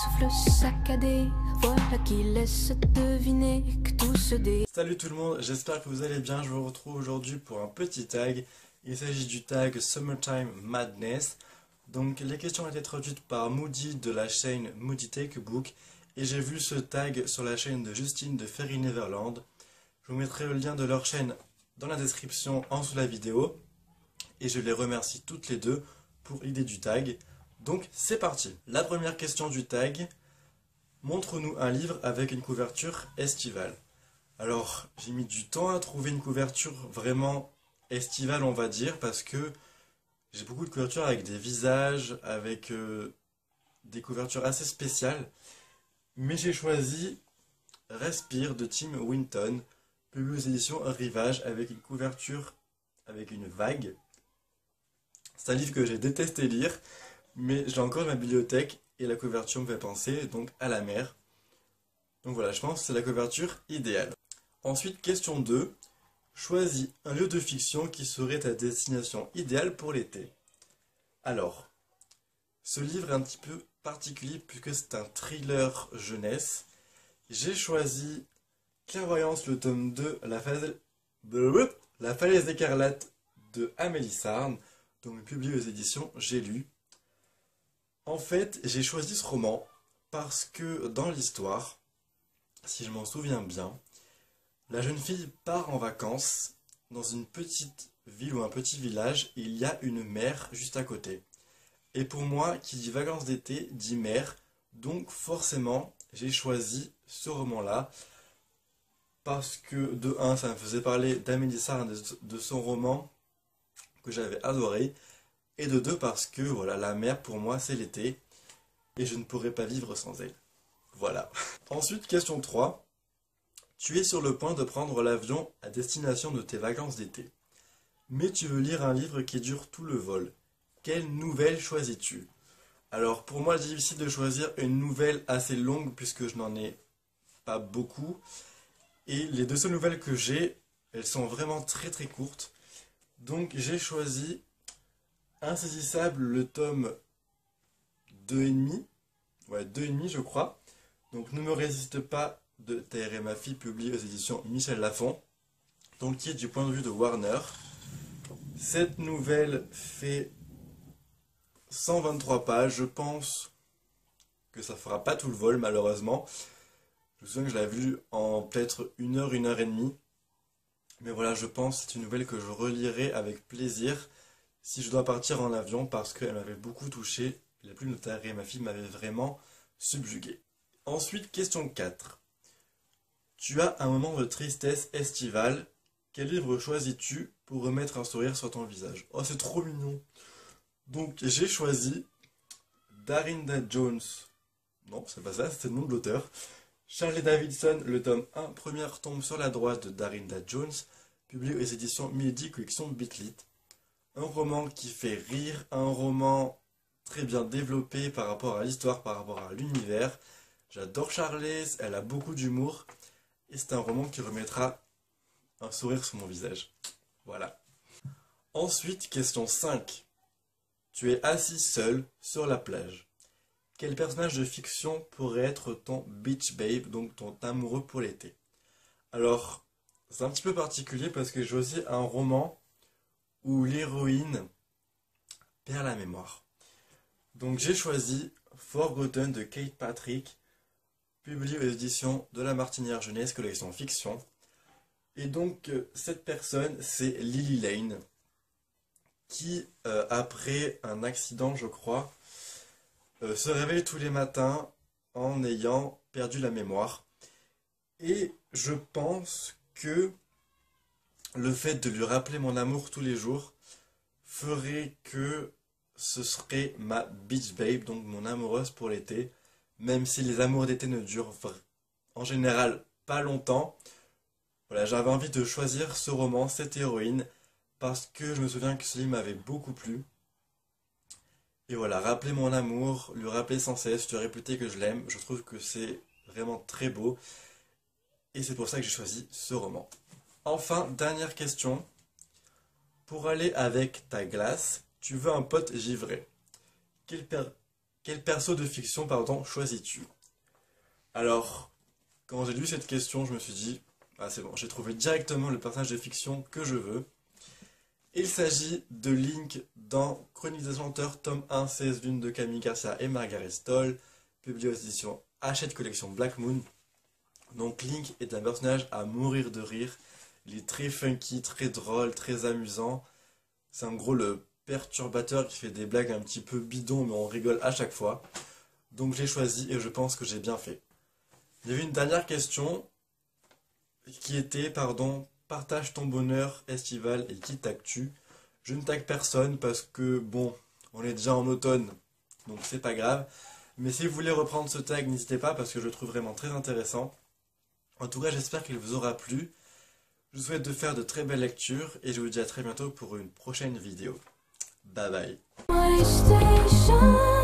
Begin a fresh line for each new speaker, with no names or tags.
Souffle saccadé, voilà qui laisse deviner que tout se dé...
Salut tout le monde, j'espère que vous allez bien. Je vous retrouve aujourd'hui pour un petit tag. Il s'agit du tag Summertime Madness. Donc les questions ont été traduites par Moody de la chaîne Moody Take a Book. Et j'ai vu ce tag sur la chaîne de Justine de Fairy Neverland. Je vous mettrai le lien de leur chaîne dans la description en dessous de la vidéo. Et je les remercie toutes les deux pour l'idée du tag. Donc c'est parti. La première question du tag. Montre-nous un livre avec une couverture estivale. Alors, j'ai mis du temps à trouver une couverture vraiment estivale, on va dire, parce que j'ai beaucoup de couvertures avec des visages, avec des couvertures assez spéciales. Mais j'ai choisi Respire de Tim Winton, publié aux éditions Rivage, avec une couverture avec une vague. C'est un livre que j'ai détesté lire, mais j'ai encore dans ma bibliothèque et la couverture me fait penser donc à la mer. Donc voilà, je pense que c'est la couverture idéale. Ensuite, question 2. Choisis un lieu de fiction qui serait ta destination idéale pour l'été. Alors, ce livre est un petit peu particulier puisque c'est un thriller jeunesse. J'ai choisi Clairvoyance, le tome 2, La falaise écarlate de Amélie Sarne, donc publié aux éditions J'ai lu. En fait, j'ai choisi ce roman parce que dans l'histoire, si je m'en souviens bien, la jeune fille part en vacances dans une petite ville ou un petit village et il y a une mer juste à côté. Et pour moi, qui dit vacances d'été, dit mer, donc forcément, j'ai choisi ce roman-là parce que de un, ça me faisait parler d'Amélie Sarne, de son roman que j'avais adoré, et de deux, parce que voilà, la mer pour moi c'est l'été et je ne pourrais pas vivre sans elle. Voilà. Ensuite, question 3. Tu es sur le point de prendre l'avion à destination de tes vacances d'été. Mais tu veux lire un livre qui dure tout le vol. Quelle nouvelle choisis-tu? Alors pour moi, difficile de choisir une nouvelle assez longue puisque je n'en ai pas beaucoup. Et les deux seules nouvelles que j'ai, elles sont vraiment très très courtes. Donc j'ai choisi Insaisissable, le tome 2,5. Ouais, 2,5 je crois. Donc Ne me résiste pas de Terre et ma fille, publié aux éditions Michel Lafon, donc qui est du point de vue de Warner. Cette nouvelle fait 123 pages, je pense que ça fera pas tout le vol malheureusement. Je me souviens que je l'avais vue en peut-être 1 heure et demie. Mais voilà, je pense que c'est une nouvelle que je relirai avec plaisir si je dois partir en avion parce qu'elle m'avait beaucoup touché. La plume de Terre et ma fille m'avait vraiment subjugué. Ensuite, question 4. Tu as un moment de tristesse estivale. Quel livre choisis-tu pour remettre un sourire sur ton visage? Oh, c'est trop mignon. Donc, j'ai choisi Darinda Jones. Non, c'est pas ça, c'est le nom de l'auteur. Charlie Davidson, le tome 1, Première tombe sur la droite de Darinda Jones, publié aux éditions Midi Collection Bitlit. Un roman qui fait rire, un roman très bien développé par rapport à l'histoire, par rapport à l'univers. J'adore Charlie, elle a beaucoup d'humour. Et c'est un roman qui remettra un sourire sur mon visage. Voilà. Ensuite, question 5. Tu es assis seul sur la plage. Quel personnage de fiction pourrait être ton beach babe, donc ton amoureux pour l'été? Alors, c'est un petit peu particulier parce que j'ai aussi un roman où l'héroïne perd la mémoire. Donc j'ai choisi Forgotten de Kate Patrick, publié aux éditions de la Martinière Jeunesse, collection fiction. Et donc, cette personne, c'est Lily Lane, qui, après un accident, je crois, se réveille tous les matins en ayant perdu la mémoire. Et je pense que le fait de lui rappeler mon amour tous les jours ferait que ce serait ma beach babe, donc mon amoureuse pour l'été. Même si les amours d'été ne durent en général pas longtemps. Voilà, j'avais envie de choisir ce roman, cette héroïne, parce que je me souviens que ce livre m'avait beaucoup plu. Et voilà, rappeler mon amour, lui rappeler sans cesse, lui répéter que je l'aime, je trouve que c'est vraiment très beau. Et c'est pour ça que j'ai choisi ce roman. Enfin, dernière question. Pour aller avec ta glace, tu veux un pote givré. Quel quel perso de fiction, pardon, choisis-tu? Alors, quand j'ai lu cette question, je me suis dit, ah c'est bon, j'ai trouvé directement le personnage de fiction que je veux. Il s'agit de Link dans Chroniques des Chanteurs, tome 1, 16 lunes de Camille Garcia et Margaret Stoll, publié aux éditions Hachette Collection Black Moon. Donc Link est un personnage à mourir de rire. Il est très funky, très drôle, très amusant. C'est en gros le perturbateur qui fait des blagues un petit peu bidons, mais on rigole à chaque fois. Donc j'ai choisi et je pense que j'ai bien fait. Il y avait une dernière question qui était, pardon, partage ton bonheur estival et qui tag-tu? Je ne tag personne parce que, bon, on est déjà en automne, donc c'est pas grave. Mais si vous voulez reprendre ce tag, n'hésitez pas parce que je le trouve vraiment très intéressant. En tout cas, j'espère qu'il vous aura plu. Je vous souhaite de faire de très belles lectures et je vous dis à très bientôt pour une prochaine vidéo. Bye bye.
My station.